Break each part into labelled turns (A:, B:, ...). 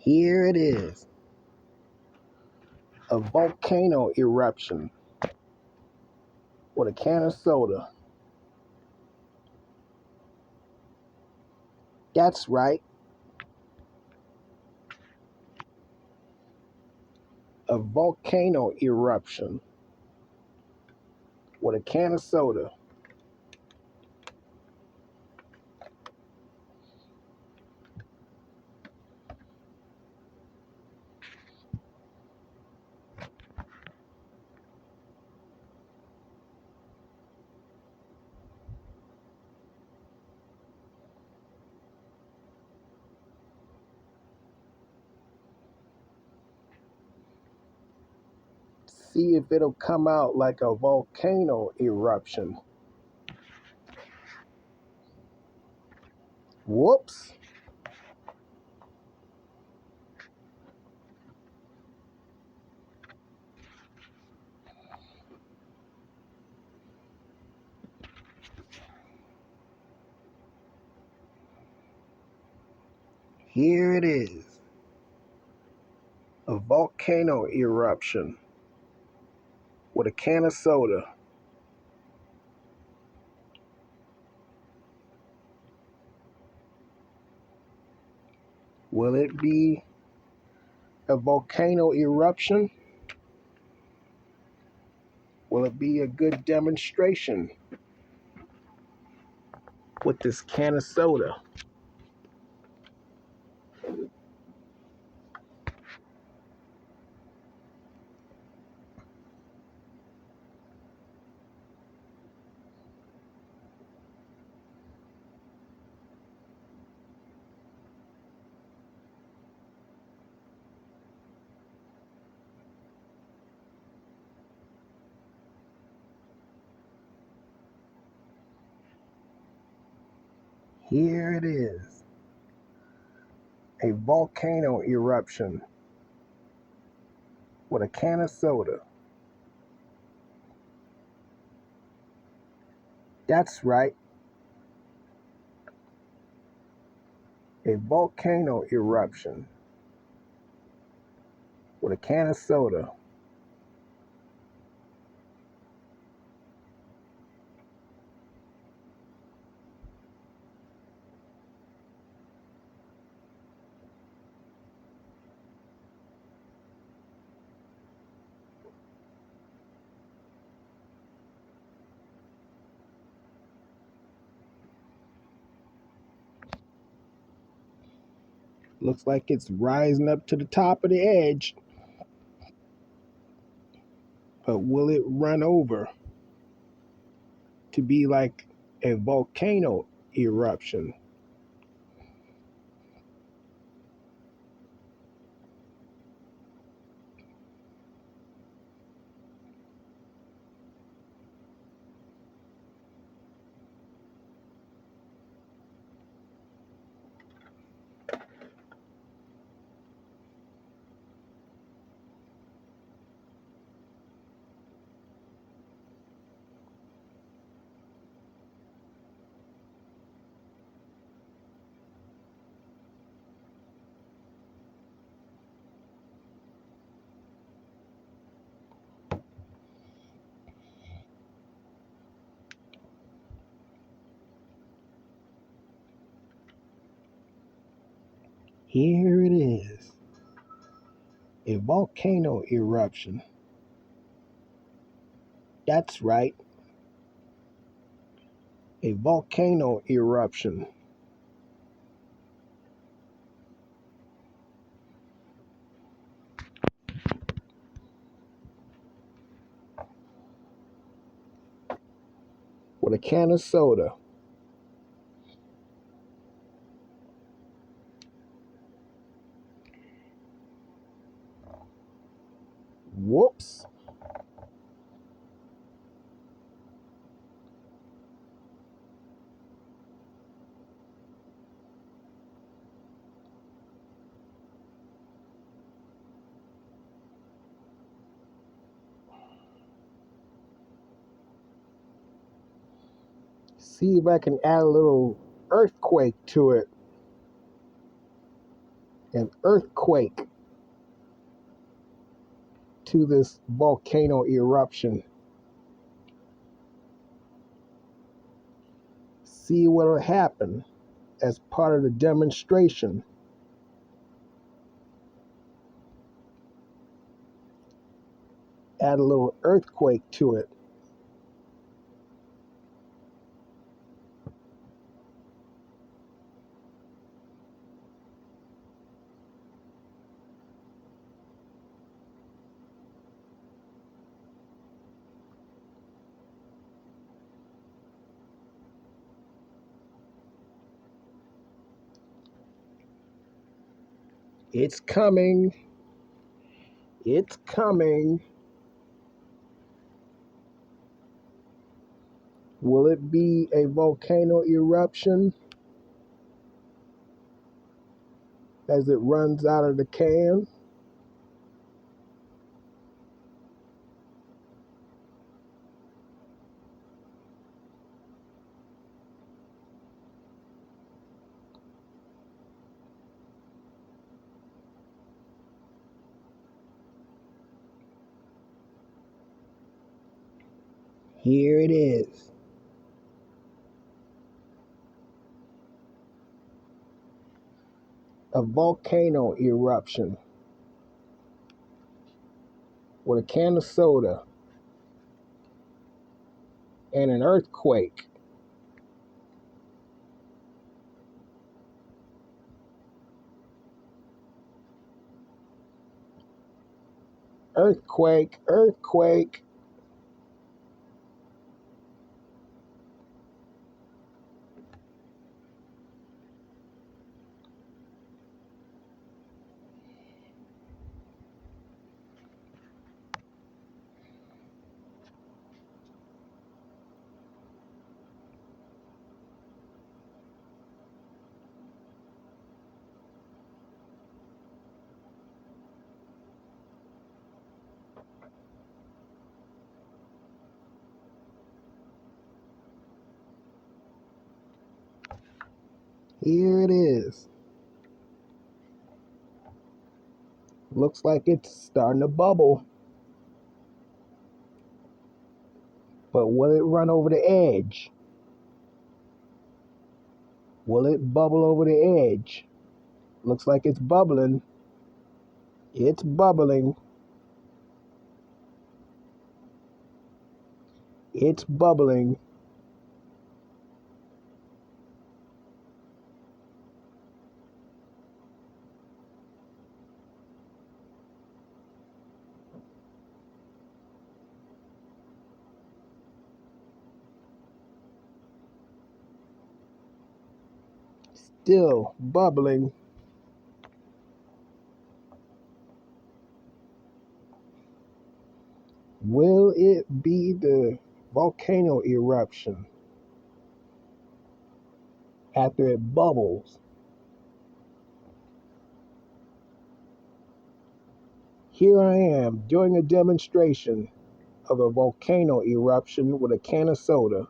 A: Here it is, a volcano eruption with a can of soda. That's right, a volcano eruption with a can of soda. See if it'll come out like a volcano eruption. Whoops. Here it is, a volcano eruption with a can of soda. Will it be a volcano eruption? Will it be a good demonstration with this can of soda? Here it is, a volcano eruption with a can of soda. That's right, a volcano eruption with a can of soda. Looks like it's rising up to the top of the edge, but will it run over to be like a volcano eruption? Here it is, a volcano eruption. That's right, a volcano eruption with a can of soda. Whoops. See if I can add a little earthquake to it. an earthquake to this volcano eruption. See what will happen as part of the demonstration. Add a little earthquake to it. It's coming. It's coming. Will it be a volcano eruption as it runs out of the can? Here it is. A volcano eruption with a can of soda and an earthquake. Earthquake, earthquake. Here it is. Looks like it's starting to bubble. But will it run over the edge? Will it bubble over the edge? Looks like it's bubbling. It's bubbling. It's bubbling. Still bubbling. Will it be the volcano eruption after it bubbles? Here I am doing a demonstration of a volcano eruption with a can of soda.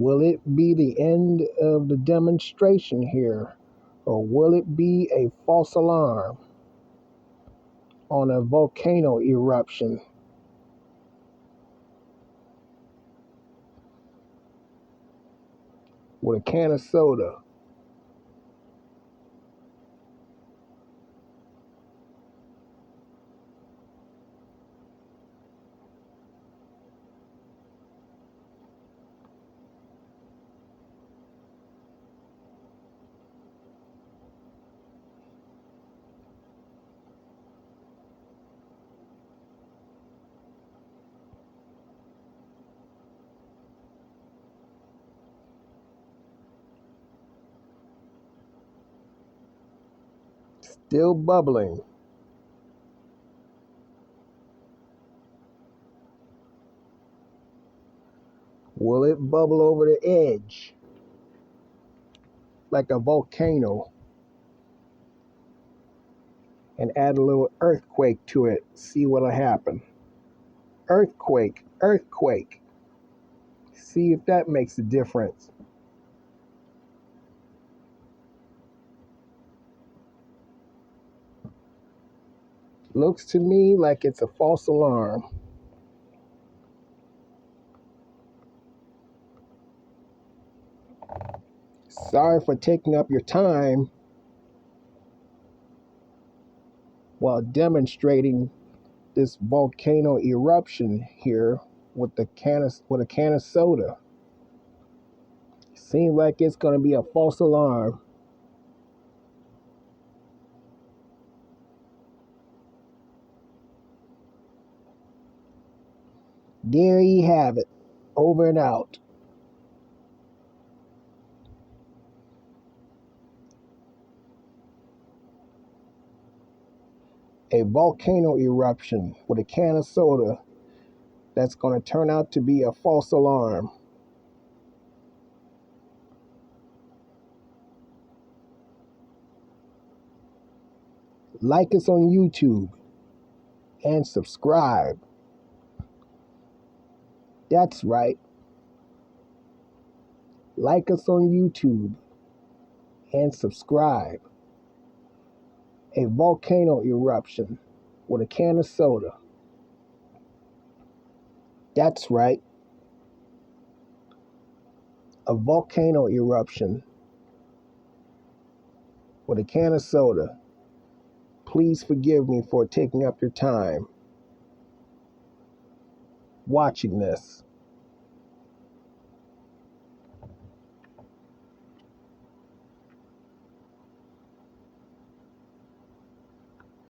A: Will it be the end of the demonstration here, or will it be a false alarm on a volcano eruption with a can of soda? Still bubbling. Will it bubble over the edge like a volcano and add a little earthquake to it? See what'll happen. Earthquake, earthquake. See if that makes a difference. Looks to me like it's a false alarm. Sorry for taking up your time while demonstrating this volcano eruption here with a can of soda. Seems like it's going to be a false alarm. There you have it. Over and out. A volcano eruption with a can of soda that's going to turn out to be a false alarm. Like us on YouTube and subscribe. That's right. Like us on YouTube and subscribe. A volcano eruption with a can of soda. That's right. A volcano eruption with a can of soda. Please forgive me for taking up your time watching this.